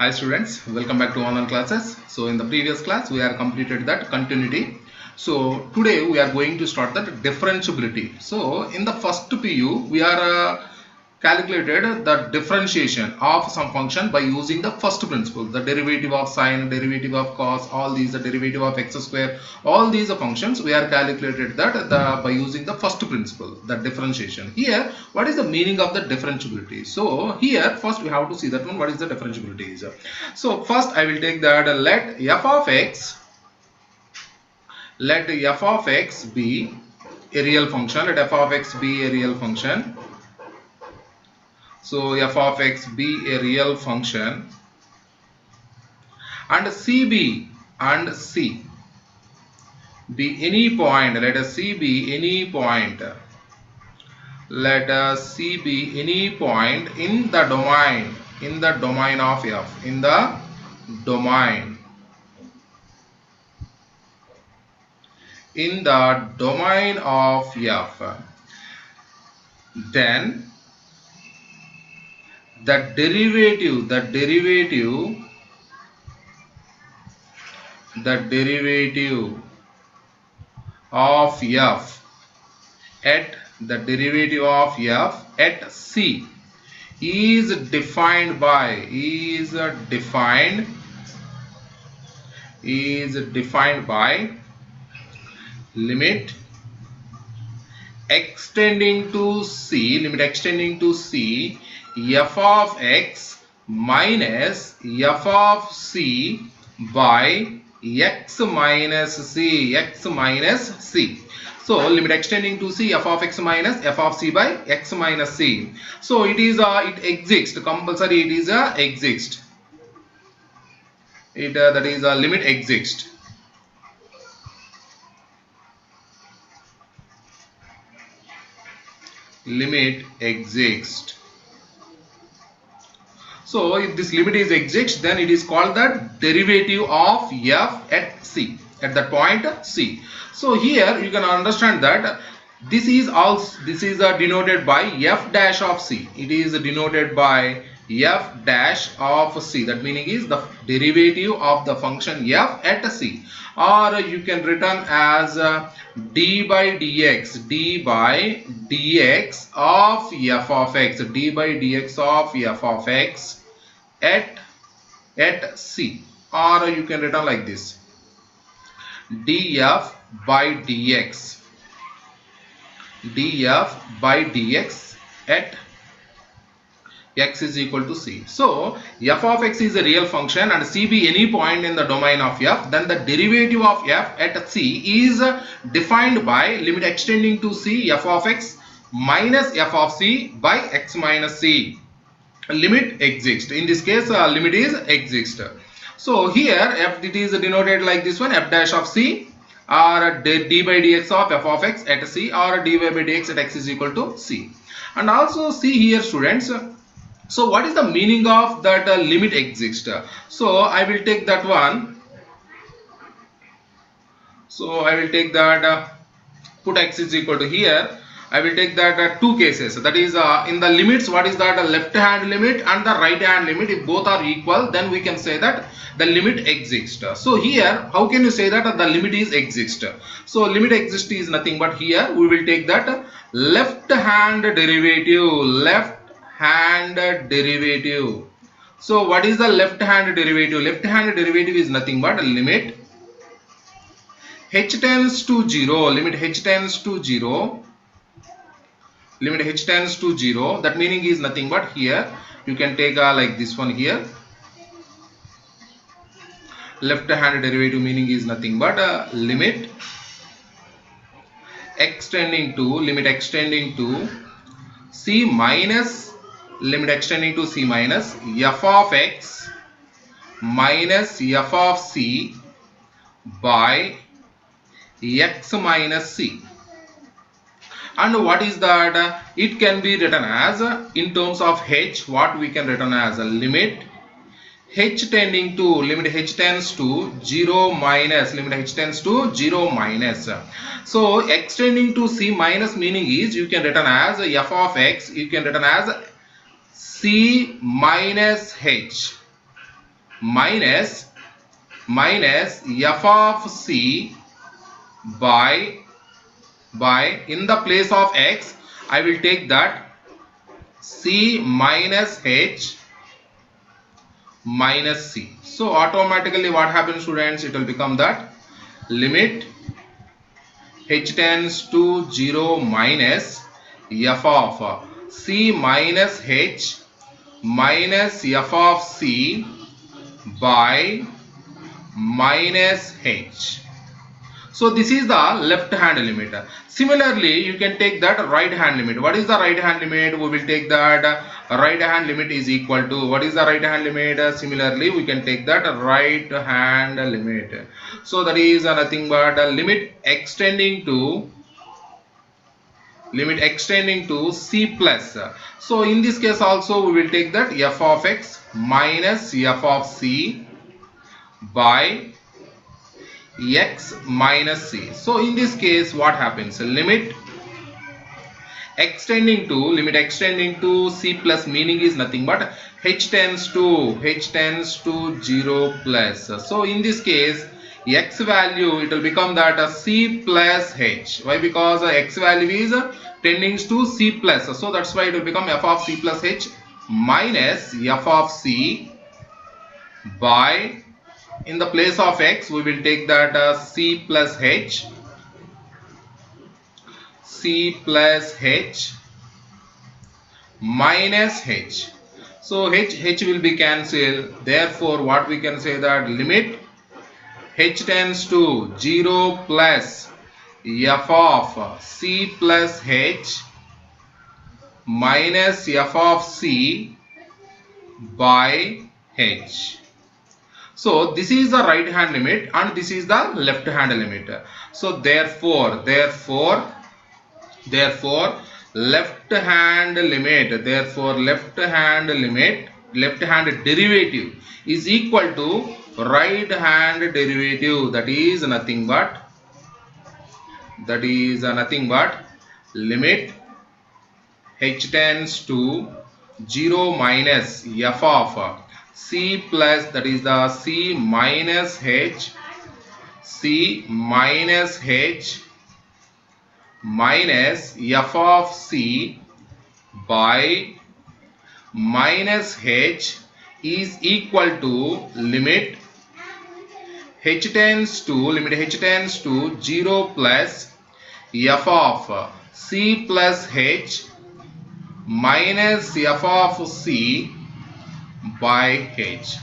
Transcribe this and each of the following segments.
Hi students, welcome back to online classes. So in the previous class we are completed that continuity. So today we are going to start that differentiability. So in the first PU we are calculated the differentiation of some function by using the first principle, the derivative of sine, derivative of cos, all these, the derivative of x square, all these functions we are calculated that by using the first principle, the differentiation. Here what is the meaning of the differentiability? So here first we have to see that one, what is the differentiability is. So first I will take that let f of x be a real function, let f of x be a real function. So f of x be a real function and c be any point. Let us c be any point. Let us c be any point in the domain of f, in the domain of f. Then the derivative of f at c is defined by limit extending to c f of x minus f of c by x minus c. So limit extending to c f of x minus f of c by x minus c. So it is it exists compulsory, it is exist, it that is limit exists. Limit exists. So if this limit is exists, then it is called the derivative of f at c, at that point c. So here you can understand that this is denoted by f dash of c. It is denoted by f dash of c. That meaning is the derivative of the function f at c, or you can written as d by dx of f of x, d by dx of f of x at c, or you can written like this, df by dx at x is equal to c. So f of x is a real function and c be any point in the domain of f, then the derivative of f at c is defined by limit extending to c f of x minus f of c by x minus c. Limit exists. In this case limit is exist. So here f, it is denoted like this one, f dash of c, or d by dx of f of x at c, or dy by dx at x is equal to c. And also see here students, so what is the meaning of that limit exists? So I will take that one. So I will take that put x is equal to, here I will take that two cases, that is in the limits, what is that left hand limit and the right hand limit, if both are equal then we can say that the limit exists. So here how can you say that the limit is exist? So limit exist is nothing but here we will take that left hand derivative. So what is the left hand derivative? Left hand derivative is nothing but limit h tends to 0, limit h tends to 0, that meaning is nothing but here you can take like this one, here left hand derivative meaning is nothing but limit extending to c minus f of x minus f of c by x minus c. And what is that? It can be written as in terms of h, what we can written as a limit h tending to, limit h tends to 0 minus, So extending to c minus meaning is you can written as f of x, you can written as c minus h. minus f of c by in the place of x I will take that c minus h minus c. So automatically what happens, students? It will become that limit h tends to 0 minus f of c minus h minus f of c by minus h. So this is the left hand limit. Similarly, you can take that right hand limit. What is the right hand limit? We will take that right hand limit is equal to, what is the right hand limit? Similarly, we can take that right hand limit. So that is nothing but limit extending to c plus. So in this case also we will take that f of x minus f of c by x minus c. So in this case what happens? Limit extending to c plus, meaning is nothing but h tends to 0 plus. So in this case x value, it will become that c plus h. Why? Because x value is tending to c plus, so that's why it will become f of c plus h minus f of c by, in the place of x we will take that c plus h minus h. So h will be cancelled. Therefore what we can say, that limit h tends to 0 plus f of c plus h minus f of c by h. So this is the right hand limit and this is the left hand limit. So therefore left hand derivative is equal to right hand derivative, that is nothing but limit h tends to 0 minus f of c plus, that is the c minus h minus f of c by minus h is equal to limit h tends to 0 plus f of c plus h minus f of c by h.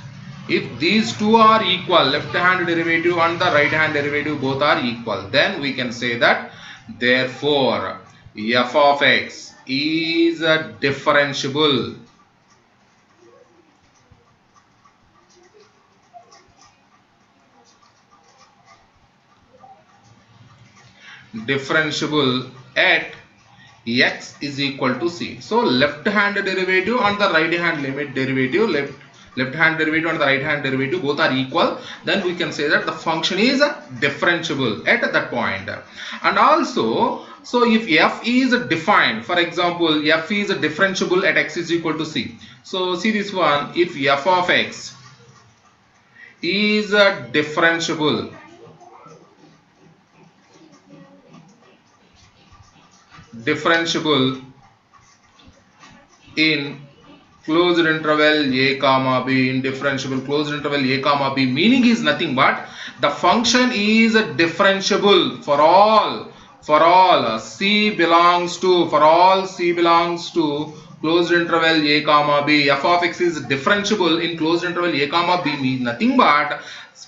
If these two are equal, left hand derivative and the right hand derivative both are equal, then we can say that therefore f of x is differentiable. At x is equal to c. So left hand derivative and the right hand limit derivative, left hand derivative and the right hand derivative both are equal, then we can say that the function is differentiable at that point. And also, so if f is defined, for example f is differentiable at x is equal to c. So see this one, if f of x is differentiable in closed interval a comma b, in differentiable closed interval a comma b, meaning is nothing but the function is differentiable for all c belongs to closed interval a comma b. F of x is differentiable in closed interval a comma b means nothing but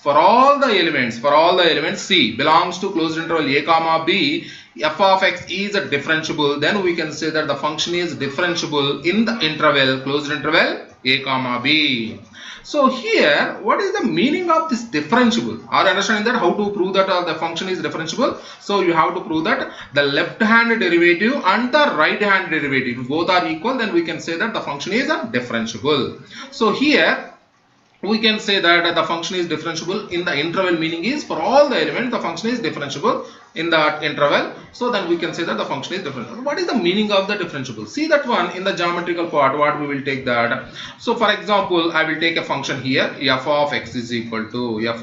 for all the elements c belongs to closed interval a comma b, f of x is differentiable, then we can say that the function is differentiable in the interval closed interval a comma b. So here, what is the meaning of this differentiable? Are you understanding that how to prove that the function is differentiable? So you have to prove that the left hand derivative and the right hand derivative both are equal, then we can say that the function is differentiable. So here we can say that the function is differentiable in the interval, meaning is for all the elements the function is differentiable in that interval. So then we can say that the function is differentiable. What is the meaning of the differentiable? See that one in the geometrical part, what we will take that. So for example, I will take a function here, f of x is equal to x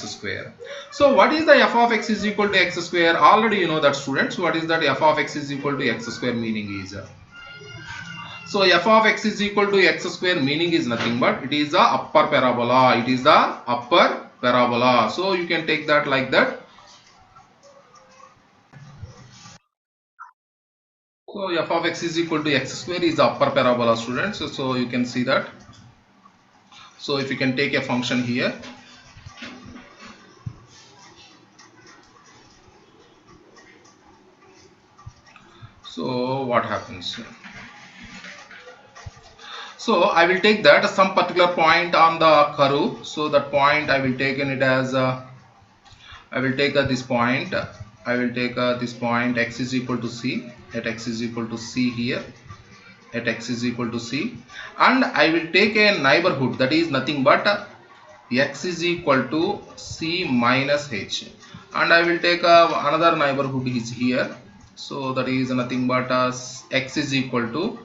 square. So what is the f of x is equal to x square? Already you know that, students. What is that f of x is equal to x square meaning is? So f of x is equal to x square meaning is nothing but it is the upper parabola. It is the upper parabola. So you can take that like that. So f of x is equal to x square is the upper parabola, students. So you can see that. So if you can take a function here. So what happens? So I will take that some particular point on the curve. So that point I will take in it as I will take this point. I will take this point x is equal to c, at x is equal to c here, at x is equal to c, and I will take a neighborhood that is nothing but x is equal to c minus h, and I will take another neighborhood is here. So that is nothing but x is equal to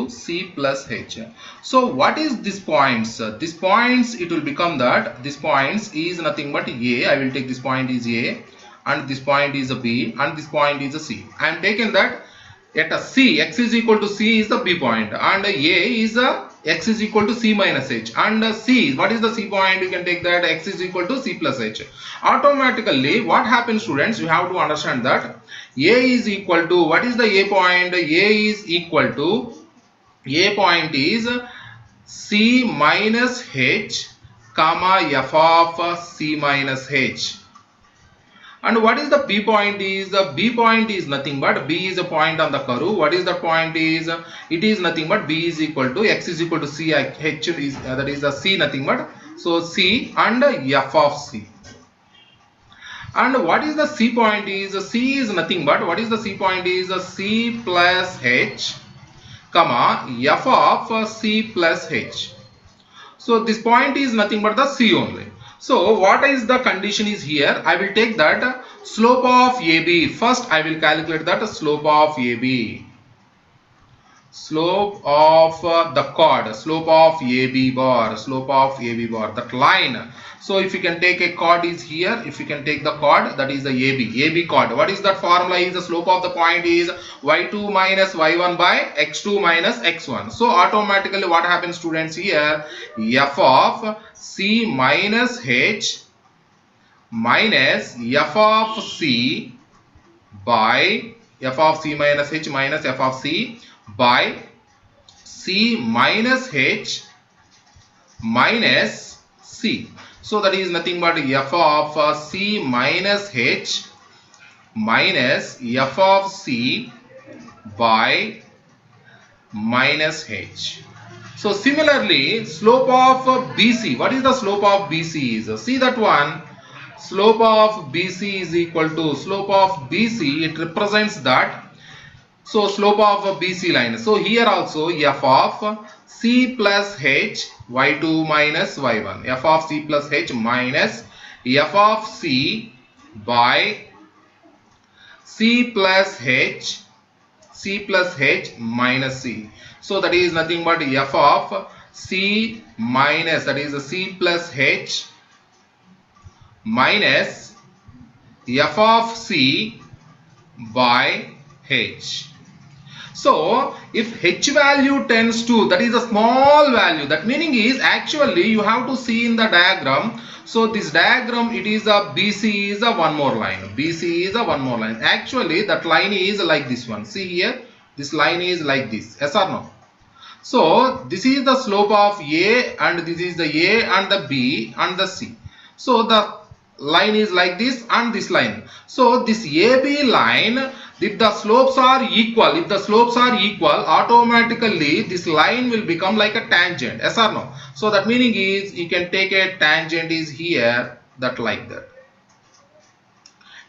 c plus h. So what is this points? This points, it will become that this points is nothing but a. I will take this point is a, and this point is a b, and this point is a c. I am taking that at a c, x is equal to c is the b point, and a is a x is equal to c minus h, and c, what is the c point? You can take that x is equal to c plus h. Automatically what happens, students, you have to understand that a is equal to, what is the a point? A is equal to, a point is c minus h comma f of c minus h. And what is the b point is? The b point is nothing but, b is a point on the curve. What is the point is? It is nothing but b is equal to x is equal to c, h is that is the c nothing but, so c and f of c. And what is the c point is? C is nothing but, what is the c point is? C plus h comma f of c plus h. So this point is nothing but the c only. So what is the condition is here? I will take that slope of AB. First I will calculate that slope of AB. Slope of the chord, slope of AB bar, that line. So if you can take a chord is here, if you can take the chord, that is the AB chord. What is that formula? Is the slope of the point is y2 minus y1 by x2 minus x1. So automatically what happens, students, here f of c minus h minus f of c by f of c minus h minus f of c by c minus h minus c. So that is nothing but f of c minus h minus f of c by minus h. So similarly, slope of BC. What is the slope of BC is? See that one. Slope of BC is equal to, slope of BC, it represents that. So slope of BC line. So here also f of c plus h y2 minus y1. F of c plus h minus f of c by c plus h minus c. So that is nothing but f of c minus, that is c plus h minus f of c by h. So if h value tends to, that is a small value, that meaning is actually you have to see in the diagram. So this diagram, it is a BC is a one more line. BC is a one more line. Actually that line is like this one. See here, this line is like this. Yes or no? So this is the slope of A, and this is the A and the B and the C. So the line is like this and this line. So this AB line, if the slopes are equal, automatically this line will become like a tangent. Yes or no? So that meaning is you can take a tangent is here, that like that.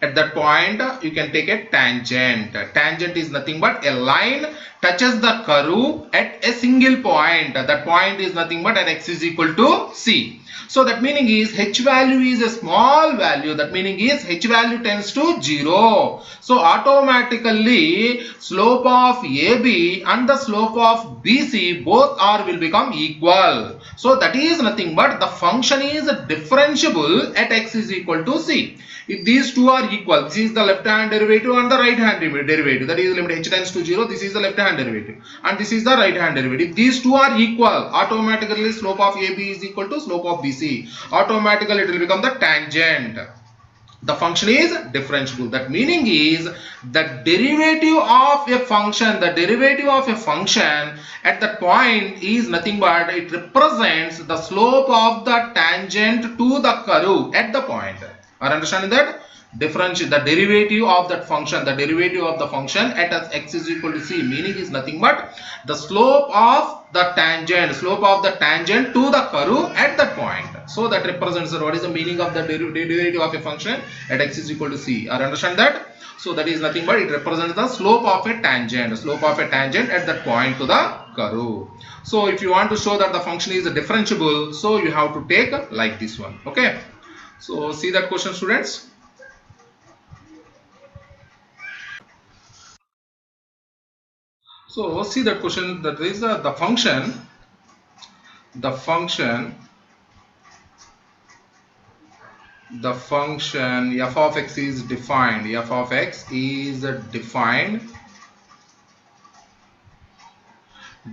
At that point you can take a tangent. Tangent is nothing but a line touches the curve at a single point. That point is nothing but at x is equal to c. So that meaning is h value is a small value. That meaning is h value tends to 0. So automatically slope of AB and the slope of BC both will become equal. So that is nothing but the function is differentiable at x is equal to c. If these two are equal, this is the left hand derivative and the right hand derivative, that is limit h tends to 0, this is the left hand derivative and this is the right hand derivative. If these two are equal, automatically slope of AB is equal to slope of BC. Automatically it will become the tangent. The function is differentiable. That meaning is the derivative of a function, at that point is nothing but it represents the slope of the tangent to the curve at the point. Are understanding that? The derivative of that function, at x is equal to c, meaning is nothing but the slope of the tangent to the curve at that point. So that represents what is the meaning of the derivative of a function at x is equal to c. Are understand that? So that is nothing but it represents the slope of a tangent at that point to the curve. So if you want to show that the function is differentiable, so you have to take like this one. Okay. So see that question, students. So see that question, that is the function f of x is defined.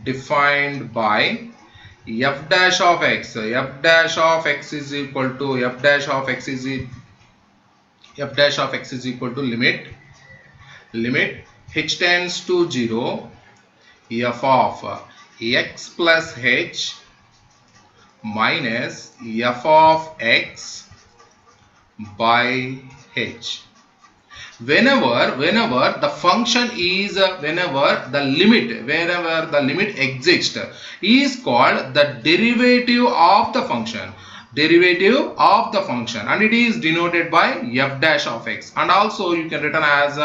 Defined by f dash of x. Is equal to limit h tends to 0 f of x plus h minus f of x by h. Whenever the function is whenever the limit exists is called the derivative of the function, and it is denoted by f dash of x, and also you can written as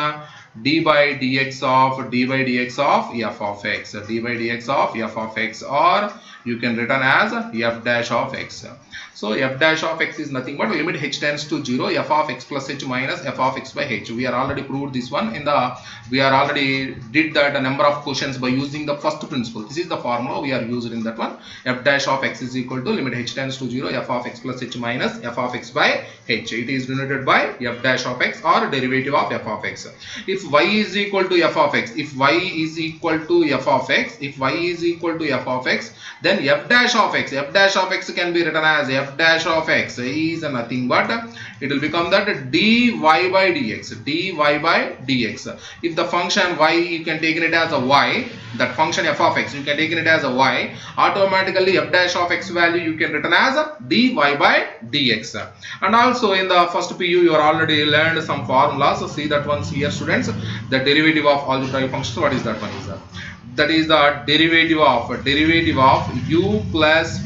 d by dx of f of x, or you can written as f dash of x. So f dash of x is nothing but limit h tends to 0 f of x plus h minus f of x by h. We are already proved this one we are already did that a number of questions by using the first principle. This is the formula we are used in that one. F dash of x is equal to limit h tends to 0 f of x plus h minus f of x by h. It is denoted by f dash of x or derivative of f of x. If y is equal to f of x, then f dash of x can be written as f dash of x is nothing but it will become that dy by dx. If the function y you can take it as a y, that function f of x you can take it as a y, automatically f dash of x value you can written as dy by dx. And also in the first PU you are already learned some formulas. So see that ones here, students. The derivative of algebraic functions, what is that one is that is the derivative of u plus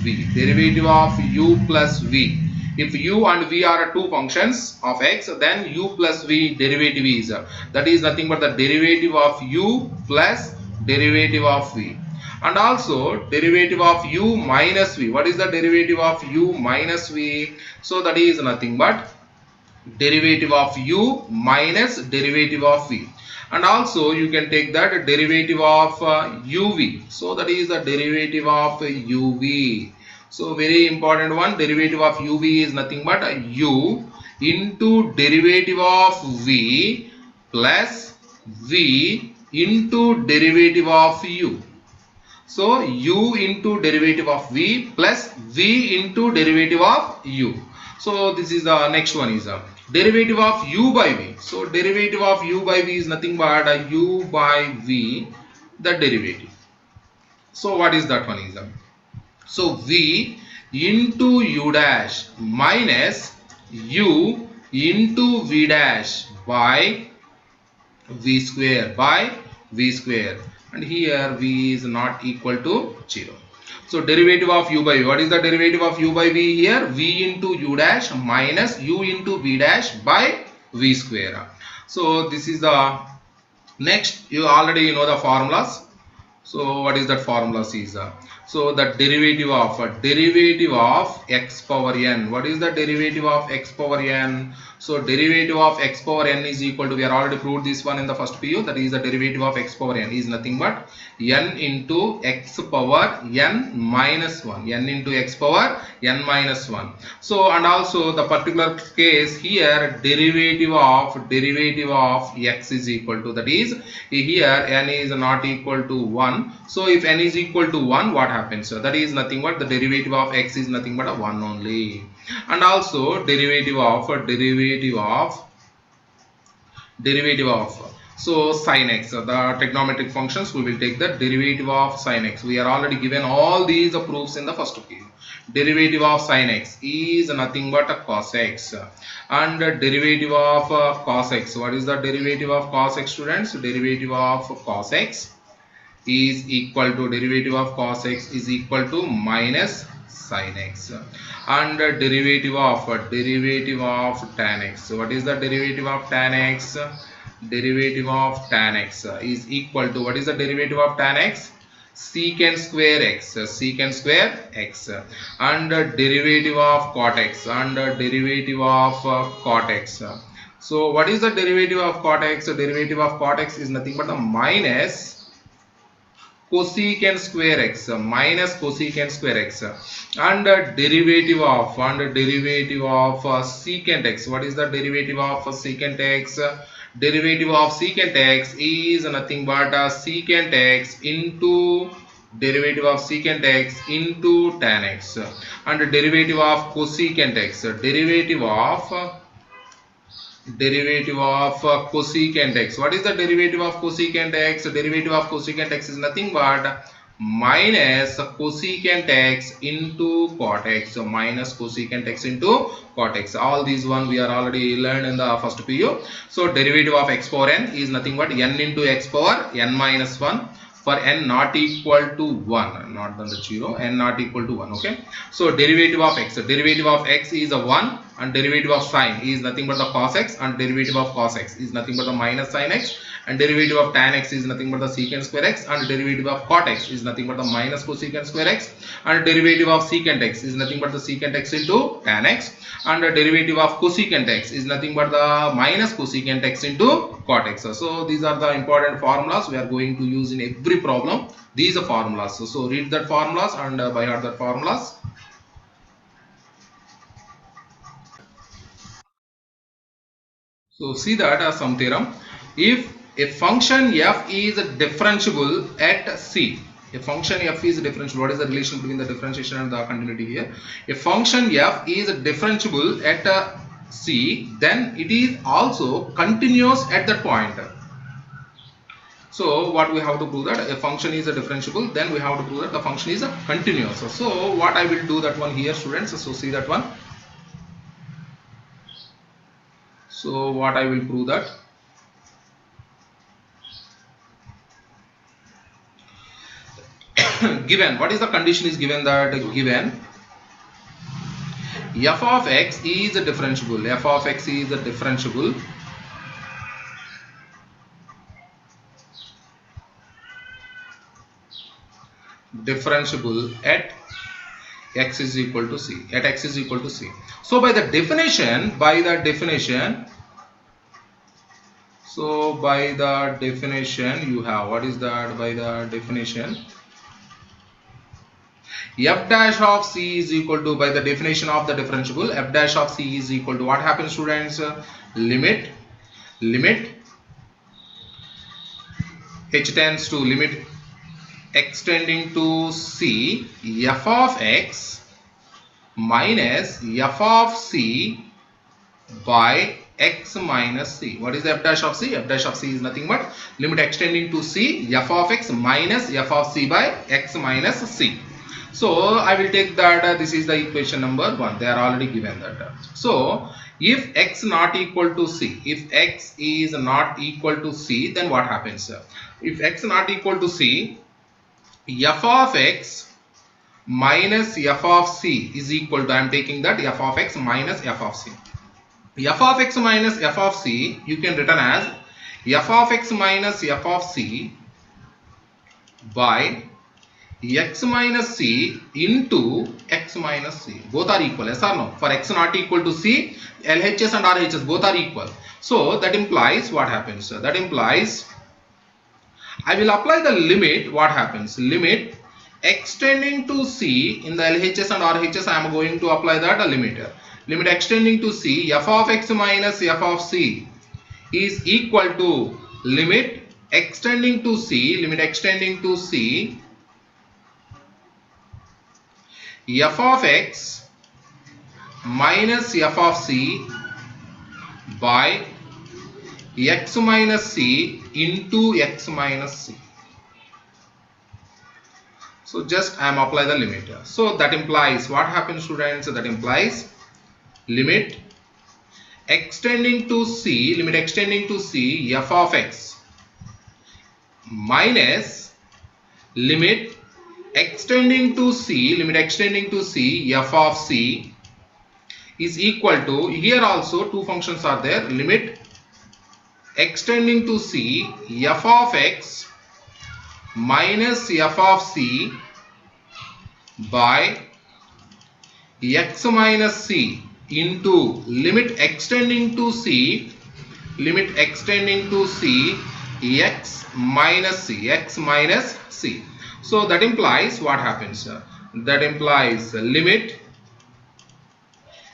v. If u and v are two functions of x, then u plus v derivative is that is nothing but the derivative of u plus derivative of v. And also derivative of u minus v. What is the derivative of u minus v? So that is nothing but derivative of u minus derivative of v. And also you can take that derivative of uv. So that is the derivative of uv. So very important one, derivative of uv is nothing but u into derivative of v plus v into derivative of u. So u into derivative of v plus v into derivative of u. So this is the next one is derivative of u by v. So derivative of u by v is nothing but u by v, the derivative. So what is that one is so v into u dash minus u into v dash by v square and here v is not equal to 0. So derivative of u by v. What is the derivative of u by v here? V into u dash minus u into v dash by v square. So this is the next. You already know the formulas. So what is that formula is? So the derivative of x power n. What is the derivative of x power n? So derivative of x power n is equal to, we are already proved this one in the first PU, that is the derivative of x power n is nothing but n into x power n minus 1. n into x power n minus 1. So and also the particular case here, derivative of x is equal to, that is here n is not equal to 1. So if n is equal to 1, what happens? So that is nothing but the derivative of x is nothing but a 1 only. And also derivative of so sin x, the trigonometric functions, we will take the derivative of sin x. We are already given all these proofs in the first PU. Derivative of sin x is nothing but a cos x, and derivative of cos x. What is the derivative of cos x, students? Derivative of cos x is equal to, derivative of cos x is equal to minus sin x, and derivative of tan x. So what is the derivative of tan x? Derivative of tan x is equal to, what is the derivative of tan x? Secant square x, and derivative of cot x, So what is the derivative of cot x? Derivative of cot x is nothing but the minus cosecant square x, and derivative of secant x. What is the derivative of secant x? Derivative of secant x is nothing but secant x into derivative of secant x into tan x, and derivative of cosecant x, derivative of cosecant x. What is the derivative of cosecant x? Derivative of cosecant x is nothing but minus cosecant x into cot x. So minus cosecant x into cot x. All these one we are already learned in the first PU. So derivative of x power n is nothing but n into x power n minus 1 for n not equal to 1, not than the 0, n not equal to 1. Okay. So derivative of x is a 1, and derivative of sine is nothing but the cos x, and derivative of cos x is nothing but the minus sine x, and derivative of tan x is nothing but the secant square x, and derivative of cot x is nothing but the minus cosecant square x, and derivative of secant x is nothing but the secant x into tan x, and the derivative of cosecant x is nothing but the minus cosecant x into cot x. So these are the important formulas we are going to use in every problem. These are formulas. So read that formulas and by heart that formulas. So see that as some theorem. If a function f is differentiable at c, a function f is differentiable. What is the relation between the differentiation and the continuity here? A function f is differentiable at c, then it is also continuous at that point. So what we have to prove, that a function is a differentiable, then we have to prove that the function is a continuous. So what I will do that one here, students. So see that one. So what I will prove that, given, what is the condition is given, that given f of x is a differentiable, differentiable at x is equal to c, So by the definition, so by the definition you have, what is that? By the definition, f dash of c is equal to, by the definition of the differentiable, f dash of c is equal to, what happens, students? Limit h tends to limit x tending to c, f of x minus f of c by x minus c. What is f dash of c? F dash of c is nothing but limit x tending to c, f of x minus f of c by x minus c. So I will take that this is the equation number 1. They are already given that. So if x not equal to c, if x is not equal to c, then what happens? If x not equal to c, f of x minus f of c is equal to, I am taking that f of x minus f of c. f of x minus f of c you can written as f of x minus f of c by x minus c into x minus c. Both are equal, yes or no? For x not equal to c, LHS and RHS both are equal. So that implies what happens? That implies I will apply the limit. What happens? Limit extending to c in the LHS and RHS. I am going to apply that limit. Limit extending to c, f of x minus f of c is equal to limit extending to c, f of x minus f of c by x minus c into x minus c. So just I am apply the limit. So that implies what happens, students? That implies limit extending to c, f of x minus limit extending to c, f of c is equal to, here also two functions are there, limit extending to c, f of x minus f of c by x minus c into limit extending to c, x minus c, So that implies what happens? That implies limit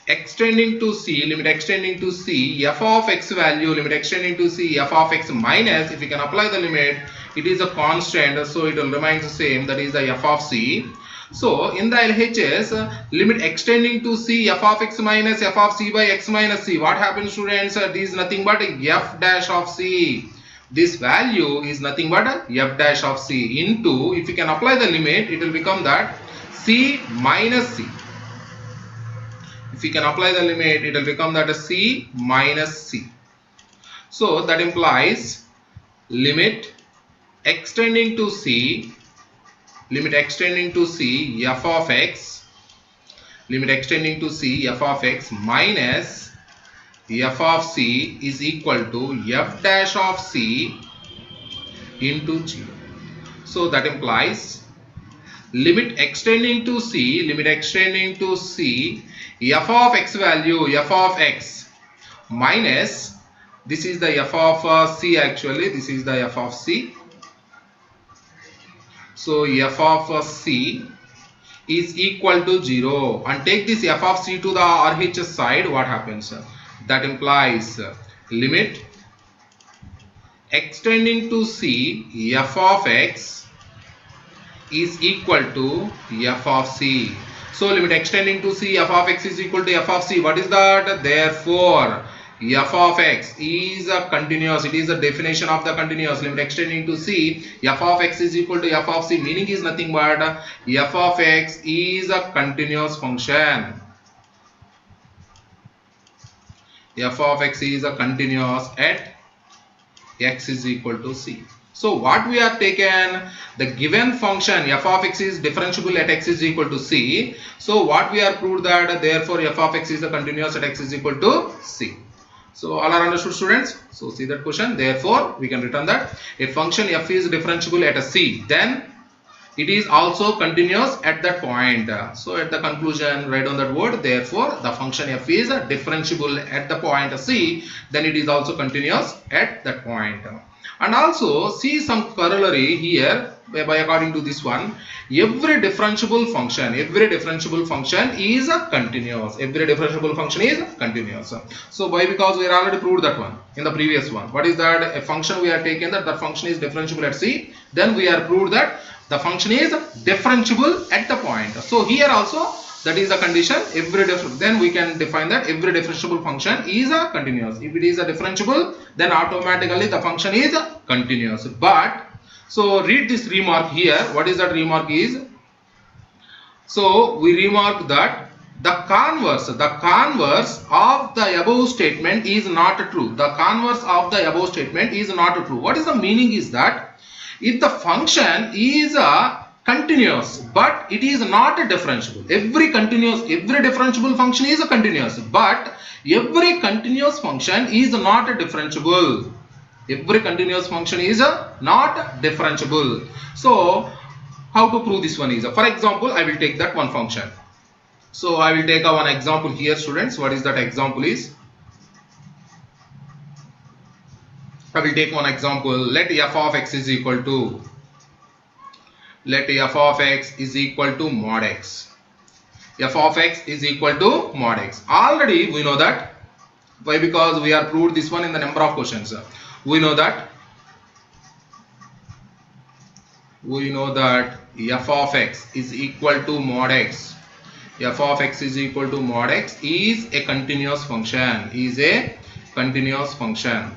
extending to c, f of x value, f of x minus, if you can apply the limit, it is a constant, so it will remain the same, that is the f of c. So in the LHS, limit extending to c, f of x minus f of c by x minus c, what happens, students? This is nothing but f dash of c. This value is nothing but f dash of c into, if you can apply the limit, it will become that c minus c. If you can apply the limit, it will become that c minus c. So that implies limit extending to c, f of x, f of x minus f of c is equal to f dash of c into 0. So that implies limit extending to c, f of x value, f of x minus, this is the f of c actually, this is the f of c. So f of c is equal to 0, and take this f of c to the RHS side, what happens? That implies limit extending to c, f of x is equal to f of c. So limit extending to c, f of x is equal to f of c. What is that? Therefore f of x is a continuous. It is the definition of the continuous. Limit extending to c, f of x is equal to f of c, meaning is nothing but f of x is a continuous function. F of x is a continuous at x is equal to c. So what we have taken, the given function f of x is differentiable at x is equal to c. So what we have proved that therefore f of x is a continuous at x is equal to c. So all are understood, students? So see that question. Therefore we can return that a function f is differentiable at a c, then it is also continuous at that point. So at the conclusion, write down that word. Therefore the function f is differentiable at the point c, then it is also continuous at that point. And also see some corollary here by according to this one. Every differentiable function is continuous. Every differentiable function is continuous. So why? Because we already proved that one in the previous one. What is that? A function we have taken that the function is differentiable at c, then we have proved that the function is differentiable at the point. So here also that is the condition. Then we can define that every differentiable function is a continuous. If it is a differentiable, then automatically the function is continuous. But so read this remark here. What is that remark is? So we remark that the converse of the above statement is not true. The converse of the above statement is not true. What is the meaning is that if the function is continuous, but it is not a differentiable. Every differentiable function is a continuous, but every continuous function is not a differentiable. Every continuous function is not differentiable. So how to prove this one is, for example, I will take that one function. So I will take one example here, students. What is that example is? I will take one example. Let f of x is equal to, let f of x is equal to mod x. F of x is equal to mod x. Already we know that. Why? Because we have proved this one in the number of questions. We know that f of x is equal to mod x. F of x is equal to mod x is a continuous function. Is a continuous function.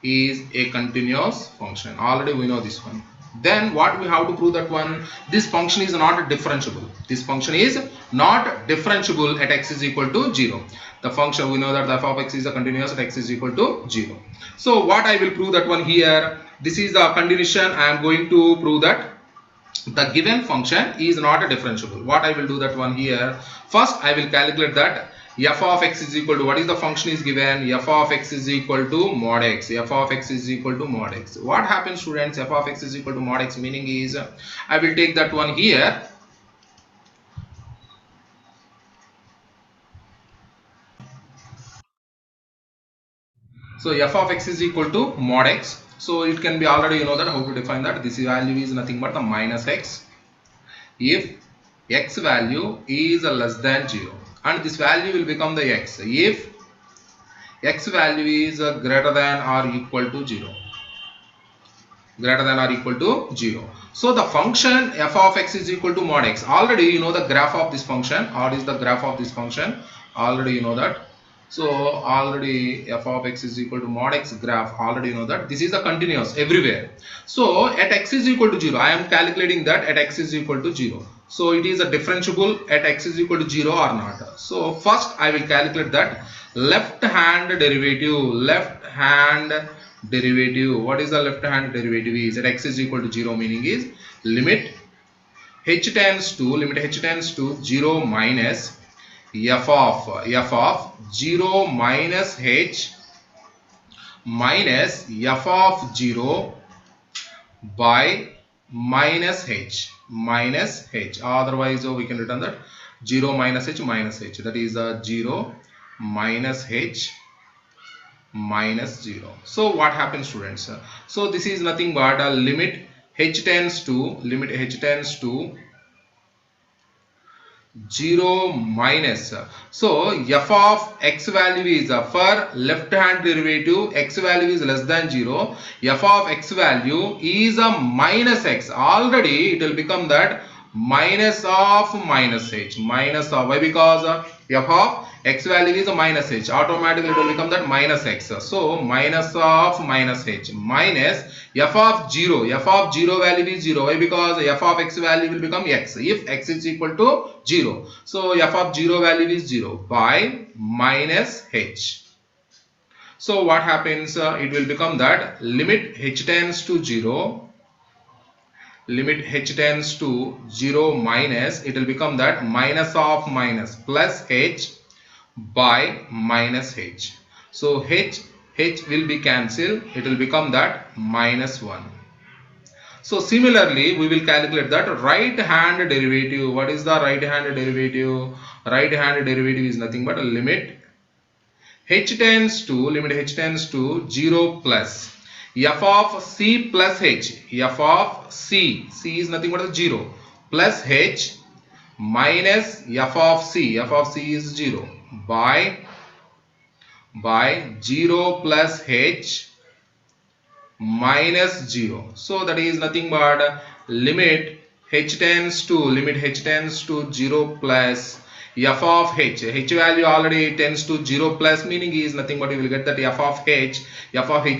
Is a continuous function. Already we know this one. Then what we have to prove that one? This function is not differentiable. This function is not differentiable at x is equal to 0. The function, we know that the f of x is a continuous at x is equal to 0. So what I will prove that one here? This is the condition. I am going to prove that the given function is not a differentiable. What I will do that one here? First I will calculate that f of x is equal to, what is the function is given? F of x is equal to mod x. F of x is equal to mod x. What happens, students? F of x is equal to mod x, meaning is I will take that one here. So f of x is equal to mod x. So it can be, already you know that how to define that. This value is nothing but the minus x if x value is less than 0, and this value will become the x if x value is greater than or equal to 0. Greater than or equal to 0. So the function f of x is equal to mod x. Already you know the graph of this function. What is the graph of this function? Already you know that. So already f of x is equal to mod x graph. Already you know that this is a continuous everywhere. So at x is equal to 0, I am calculating that at x is equal to 0. So it is a differentiable at x is equal to 0 or not. So first I will calculate that left hand derivative. Left hand derivative. What is the left hand derivative? Is at x is equal to 0, meaning is limit h tends to 0 minus f of 0 minus h minus f of 0 by minus h. Otherwise we can written that 0 minus h, that is 0 minus h minus 0. So what happens, students? So this is nothing but a limit h tends to 0 minus. So f of x value is for left hand derivative, x value is less than 0, f of x value is a minus x. Already it will become that minus of minus h. Minus of, why? Because f of x value is a minus h, automatically it will become that minus x. So minus of minus h minus f of 0. F of 0 value is 0. Why? Because f of x value will become x if x is equal to 0. So f of 0 value is 0 by minus h. So what happens? It will become that limit h tends to 0. Limit h tends to 0 minus, it will become that minus of minus plus h by minus h. So h will be cancelled, it will become that minus 1. So similarly we will calculate that right hand derivative. What is the right hand derivative? Right hand derivative is nothing but a limit h tends to 0 plus f of c plus h. F of c is nothing but a 0 plus h minus f of c is 0 by 0 plus h minus 0. So that is nothing but limit h tends to 0 plus f of h. H value already tends to 0 plus, meaning is nothing but you will get that f of h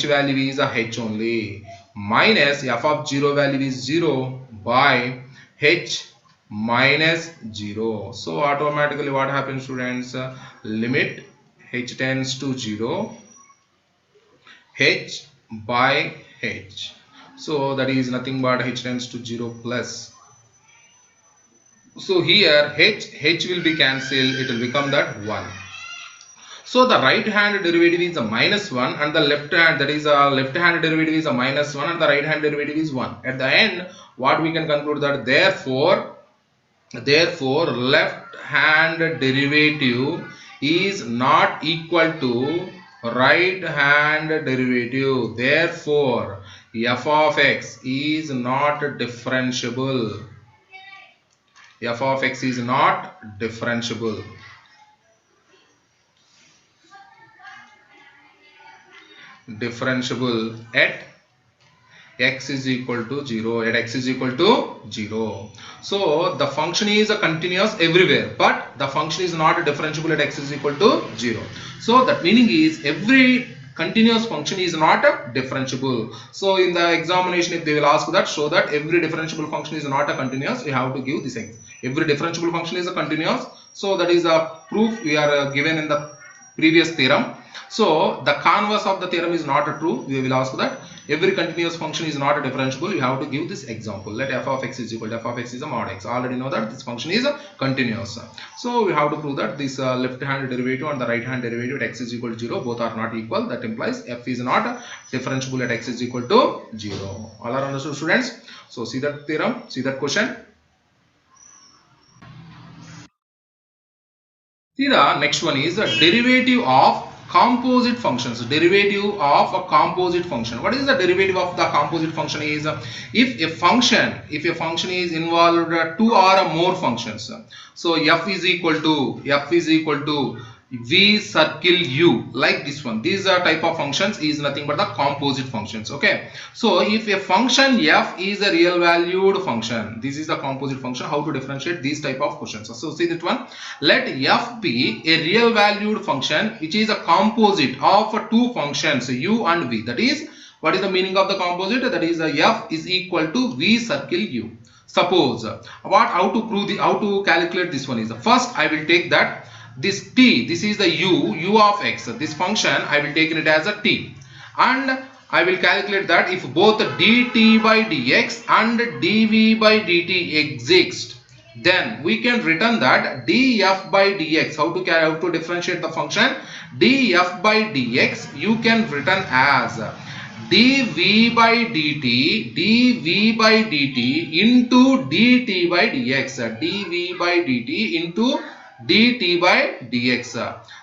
value is a h only, minus f of 0 value is 0 by h minus 0. So automatically what happens, students? Limit h tends to 0, h by h. So that is nothing but h tends to 0 plus. So here h will be cancelled, it will become that 1. So the right hand derivative is a minus 1 and the left hand, that is a left hand derivative is a minus 1 and the right hand derivative is 1. At the end, what we can conclude that therefore left hand derivative is not equal to right hand derivative. Therefore f of x is not differentiable. F of x is not differentiable. Differentiable at x is equal to 0, at x is equal to 0. So the function is a continuous everywhere, but the function is not differentiable at x is equal to 0. So that meaning is every continuous function is not differentiable. So in the examination, if they will ask that, show that every differentiable function is not a continuous, you have to give this x. Every differentiable function is a continuous. So that is a proof we are given in the previous theorem. So the converse of the theorem is not true. We will ask that every continuous function is not differentiable. You have to give this example. Let f of x is equal to f of x is a mod x. Already know that this function is continuous. So we have to prove that this left hand derivative and the right hand derivative at x is equal to 0 both are not equal. That implies f is not differentiable at x is equal to 0. All are understood, students? So see that theorem, see that question. See the next one is the derivative of composite functions. Derivative of a composite function. What is the derivative of the composite function is if a function is involved two or more functions. So f is equal to v circle u, like this one. These are type of functions is nothing but the composite functions. Okay, so if a function f is a real valued function, this is the composite function. How to differentiate these type of questions? So see that one. Let f be a real valued function which is a composite of two functions u and v. That is, what is the meaning of the composite? That is f is equal to v circle u. Suppose how to calculate this one is, first I will take that this t, this is the u of x, this function I will take it as a t, and I will calculate that if both dt by dx and dv by dt exist, then we can return that df by dx. How to differentiate the function? Df by dx you can return as dv by dt into dt by dx, dv by dt into dt by dx.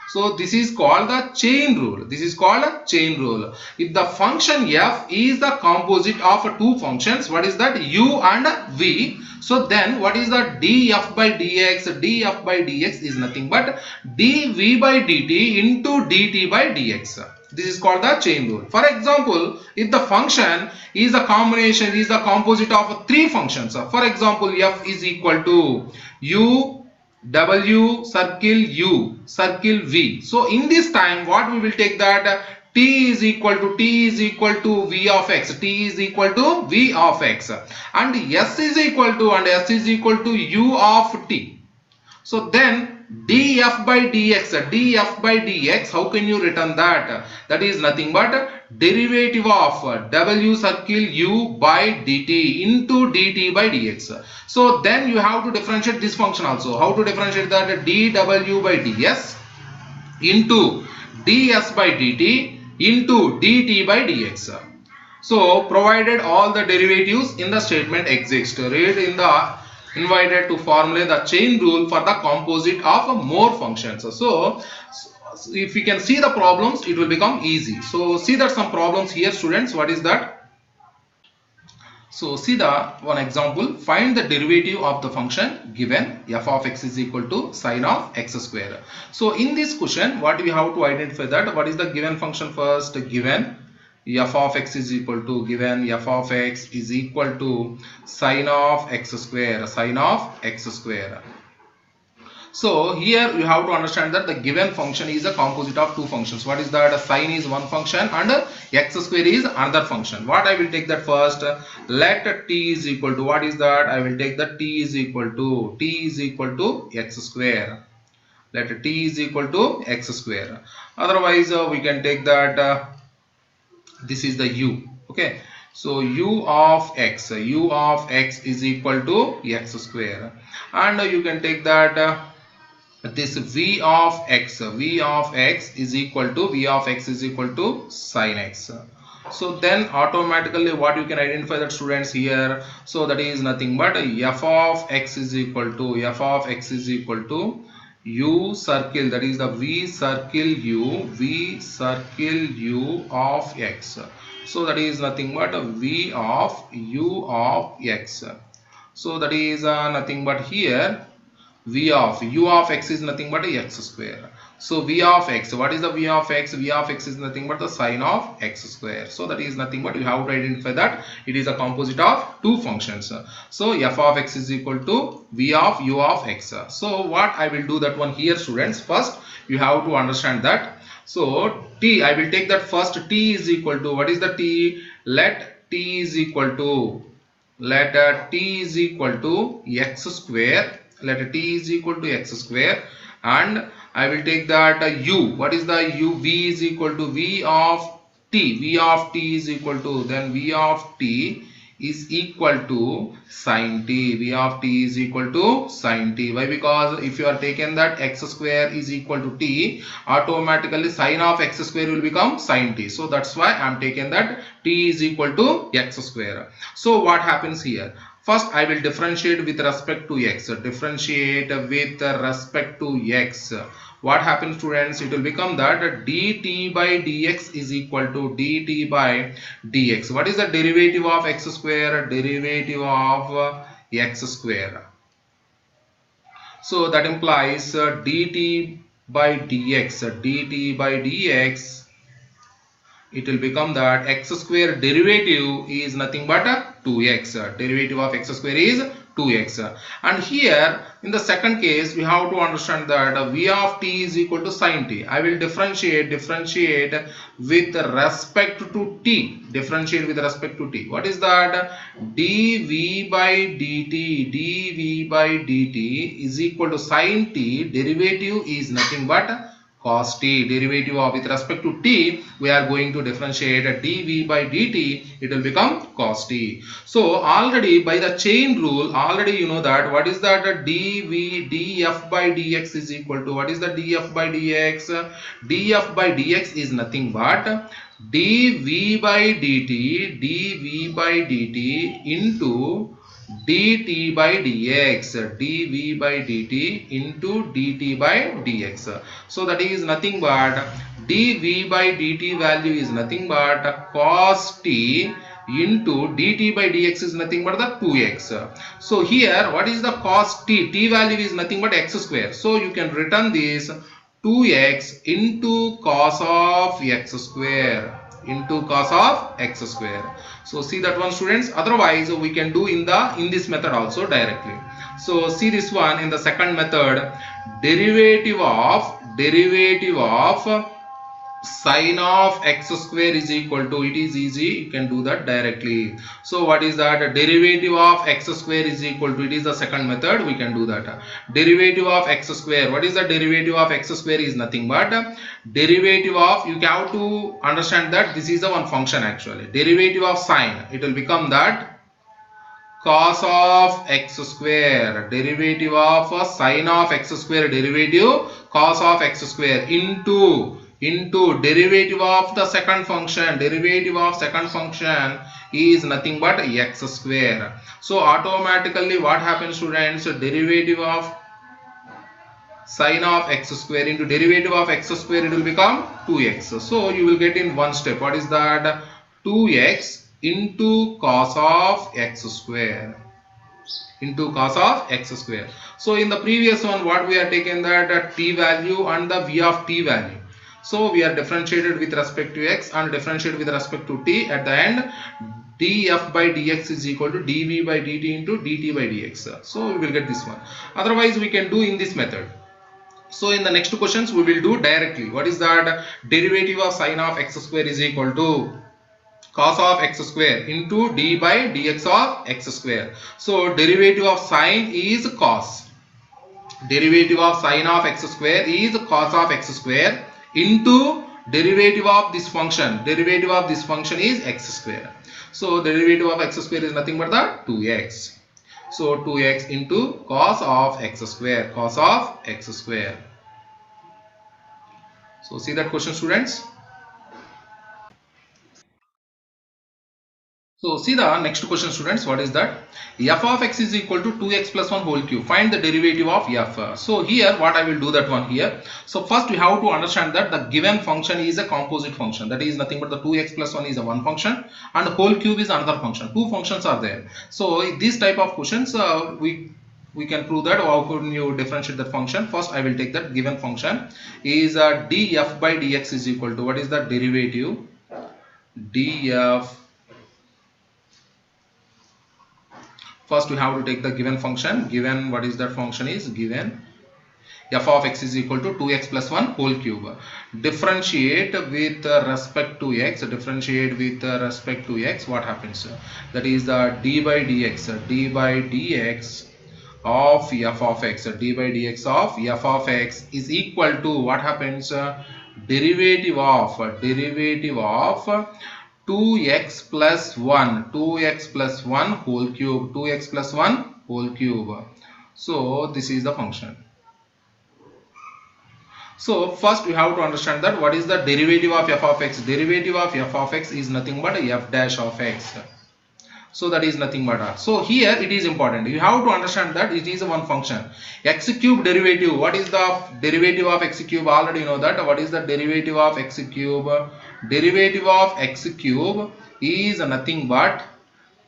So this is called the chain rule. This is called a chain rule. If the function f is the composite of two functions, what is that? U and v. So then what is the df by dx? Df by dx is nothing but dv by dt into dt by dx. This is called the chain rule. For example, if the function is a combination, is the composite of three functions. For example, f is equal to u w circle u circle v. So in this time what we will take that t is equal to v of x, t is equal to v of x, and s is equal to u of t. So then df by dx, how can you return that? That is nothing but derivative of w circle u by dt into dt by dx. So then you have to differentiate this function also. How to differentiate that? dw by ds into ds by dt into dt by dx. So provided all the derivatives in the statement exist, read in the invited to formulate the chain rule for the composite of more functions. So if we can see the problems, it will become easy. So see that some problems here, students. What is that? So see the one example. Find the derivative of the function given f of x is equal to sine of x square. So in this question, what we have to identify that? What is the given function first? Given f of x is equal to, given f of x is equal to sine of x square, So here you have to understand that the given function is a composite of two functions. What is that? Sine is one function and x square is another function. What I will take that first? Let t is equal to, what is that? I will take that t is equal to x square. Let t is equal to x square. Otherwise we can take that this is the u. Okay, So u of x is equal to x square, and you can take that this v of x is equal to sin x. So then automatically what you can identify that, students, here, so that is nothing but f of x is equal to u circle, that is the v circle u of x. So that is nothing but v of u of x. So that is nothing but here v of u of x is nothing but x square. So v of x, what is the v of x? V of x is nothing but the sine of x square. So that is nothing but, you have to identify that it is a composite of two functions. So f of x is equal to v of u of x. So what I will do that one here, students, first you have to understand that. So t, I will take that first t is equal to, what is the t? Let t is equal to x square. Let t is equal to x square, and I will take that u. What is the u? V is equal to v of t. V of t is equal to, then v of t is equal to sin t. V of t is equal to sin t. Why? Because if you are taken that x square is equal to t, automatically sin of x square will become sin t. So that's why I am taking that t is equal to x square. So what happens here? First, I will differentiate with respect to x. What happens, students? It will become that dt by dx is equal to dt by dx. What is the derivative of x square? Derivative of x square. So that implies dt by dx. It will become that x square derivative is nothing but 2x. Derivative of x square is 2x. And here in the second case we have to understand that v of t is equal to sin t. I will differentiate with respect to t. What is that? dv by dt is equal to sin t. Derivative is nothing but cos t. Derivative of with respect to t, we are going to differentiate dv by dt, it will become cos t. So already by the chain rule, already you know that what is that df by dx is equal to, what is the df by dx? Df by dx is nothing but dv by dt into dt by dx, into dt by dx. So that is nothing but dv by dt value is nothing but cos t into dt by dx is nothing but the 2x. So here what is the cos t? T value is nothing but x square. So you can written this 2x into cos of x square. So see that one, students. Otherwise we can do in this method also directly. So see this one in the second method, derivative of sine of x square is equal to, it is easy, you can do that directly. So what is that? Derivative of x square is equal to, it is the second method, we can do that. Derivative of x square, what is the derivative of x square? Is nothing but derivative of, you have to understand that this is the one function actually. Derivative of sine, it will become that cos of x square. Derivative of sine of x square, derivative cos of x square into derivative of the second function. Derivative of second function is nothing but x square. So automatically what happens, students? Derivative of sine of x square into derivative of x square, it will become 2x. So you will get in one step. What is that? 2x into cos of x square. So in the previous one, what we are taking that t value and the v of t value. So we are differentiated with respect to x and differentiated with respect to t. At the end, df by dx is equal to dv by dt into dt by dx. So we will get this one. Otherwise we can do in this method. So in the next questions we will do directly. What is that? Derivative of sine of x square is equal to cos of x square into d by dx of x square. So derivative of sine is cos. Derivative of sine of x square is cos of x square into derivative of this function is x square. So the derivative of x square is nothing but the 2x. So 2x into cos of x square, So see that question, students. So see the next question, students. What is that? F of x is equal to 2x plus 1 whole cube. Find the derivative of f. So here what I will do that one here. So first we have to understand that the given function is a composite function. That is nothing but the 2x plus 1 is a one function and the whole cube is another function. Two functions are there. So this type of questions we can prove that. How can you differentiate that function? First I will take that given function is df by dx is equal to, what is the derivative? Df. First we have to take the given function. Given, what is that function is? Given f of x is equal to 2x plus 1 whole cube. Differentiate with respect to x. What happens? That is the d by dx of f of x. d by dx of f of x is equal to, what happens? Derivative of 2x plus 1 whole cube. So this is the function. So first we have to understand that what is the derivative of f of x. Derivative of f of x is nothing but f dash of x. So that is nothing but r. So here it is important. You have to understand that it is a one function. X cube derivative. What is the derivative of x cube? Already you know that. What is the derivative of x cube? Derivative of x cube is nothing but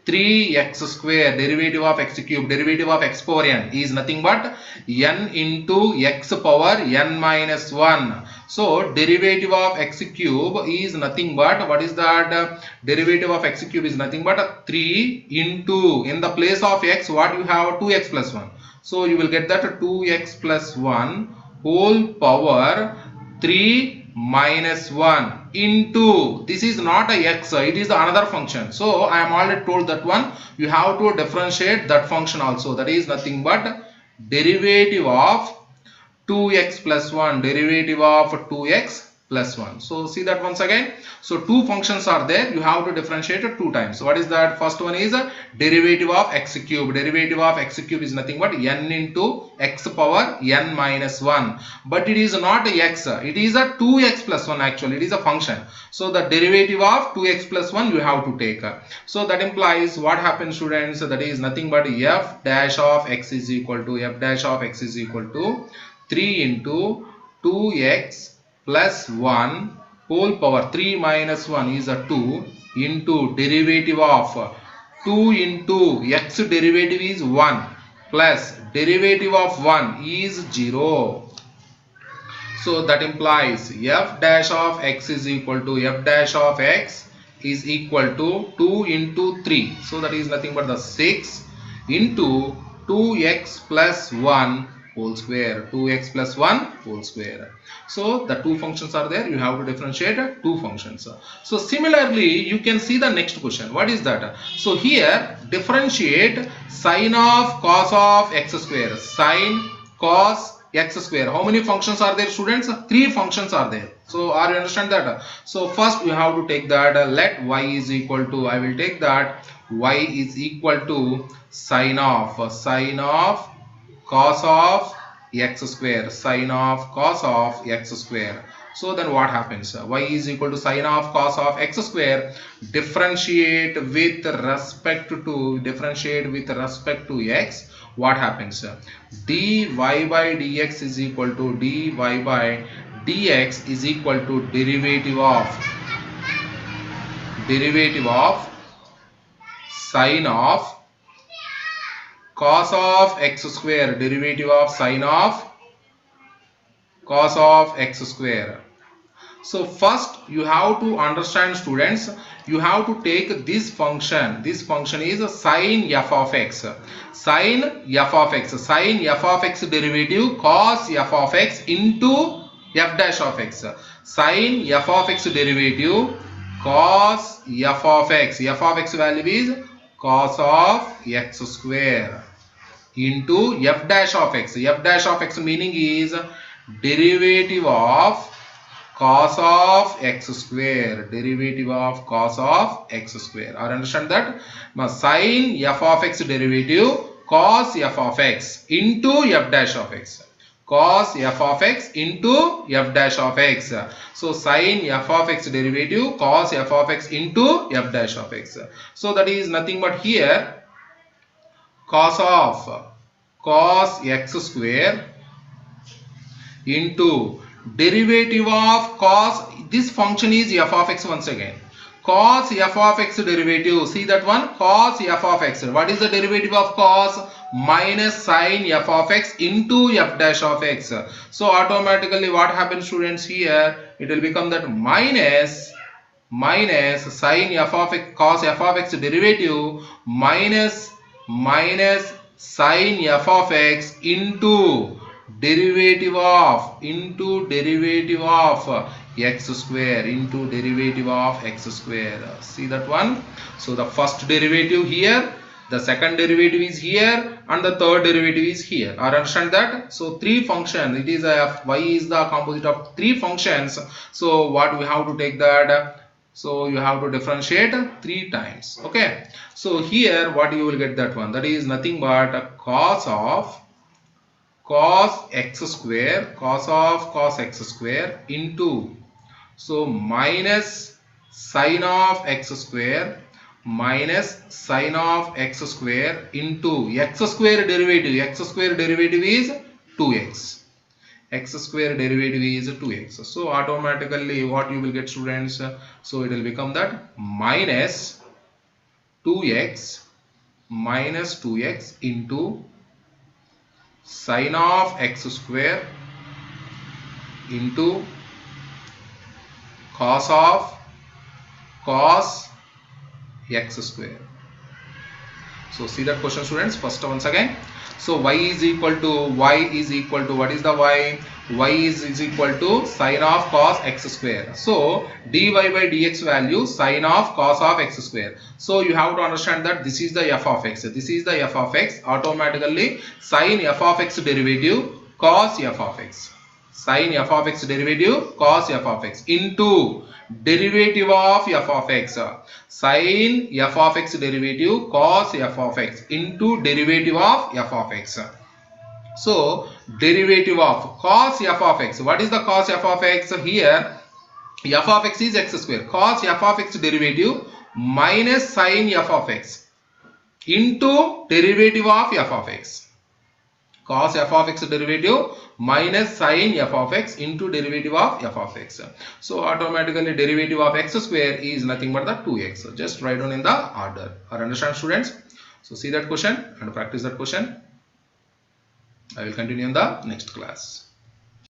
3x square. Derivative of x cube, derivative of x power n is nothing but n into x power n minus 1. So derivative of x cube is nothing but, what is that? Derivative of x cube is nothing but 3 into, in the place of x, what you have? 2x plus 1. So you will get that 2x plus 1 whole power 3 minus 1 into, this is not a x, it is another function. So I am already told that one, you have to differentiate that function also. That is nothing but derivative of 2x plus 1, derivative of 2x plus 1. So see that once again. So two functions are there, you have to differentiate it two times. So what is that? First one is a derivative of x cube. Derivative of x cube is nothing but n into x power n minus 1. But it is not a x, it is a 2x plus 1 actually, it is a function. So the derivative of 2x plus 1 you have to take. So that implies what happens, students? That is nothing but f dash of x is equal to 3 into 2x plus 1 whole power 3 minus 1 is a 2 into derivative of 2 into x derivative is 1 plus derivative of 1 is 0. So that implies f dash of x is equal to 2 into 3. So that is nothing but the 6 into 2x plus 1 whole square. 2x plus 1 whole square. So the two functions are there, you have to differentiate two functions. So similarly you can see the next question. What is that? So here differentiate sine of cos of x square. Sine cos x square. How many functions are there, students? Three functions are there. So are you understand that? So first you have to take that let y is equal to, I will take that y is equal to sine of cos of x square. Sine of cos of x square. So then what happens? Y is equal to sine of cos of x square. Differentiate with respect to x. What happens? dy by dx is equal to derivative of sine of cos of x square. Derivative of sine of cos of x square. So first you have to understand, students, you have to take this function. This function is sine f of x. Sine f of x. Sine f of x derivative cos f of x into f dash of x. Sine f of x derivative cos f of x. F of x value is cos of x square into f dash of x. F dash of x meaning is derivative of cos of x square, derivative of cos of x square. Or understand that? Now sin f of x derivative cos f of x into f dash of x. Cos f of x into f dash of x. So sin f of x derivative cos f of x into f dash of x. So that is nothing but here cos of cos x square into derivative of cos, this function is f of x once again. Cos f of x derivative, see that one, cos f of x. What is the derivative of cos? Minus sin f of x into f dash of x. So automatically what happens, students, here it will become that minus sin f of x, cos f of x derivative minus sin f of x into derivative of x square into derivative of x square. See that one? So the first derivative here, the second derivative is here, and the third derivative is here. Or understand that? So three functions, it is a y is the composite of three functions. So what we have to take that? So you have to differentiate three times. Okay. So here what you will get that one, that is nothing but cos of cos x square, cos x square into, so minus sin of x square minus sin of x square into x square derivative. X square derivative is 2x. X square derivative is 2x. So automatically what you will get, students? So it will become that minus 2x into sin of x square into cos x square. So see that question, students, first once again. So y is equal to what is the y? Y is equal to sin of cos x square. So dy by dx value sin of cos of x square. So you have to understand that this is the f of x. This is the f of x. Automatically sin f of x derivative cos f of x. Sin f of x derivative cos f of x into derivative of f of x. Sin f of x derivative cos f of x into derivative of f of x. So derivative of cos f of x. What is the cos f of x? Here f of x is x square. Cos f of x derivative minus sin f of x into derivative of f of x. Cos f of x derivative minus sin f of x into derivative of f of x. So automatically derivative of x square is nothing but the 2x. So just write down in the order. Or understand, students? So see that question and practice that question. I will continue in the next class.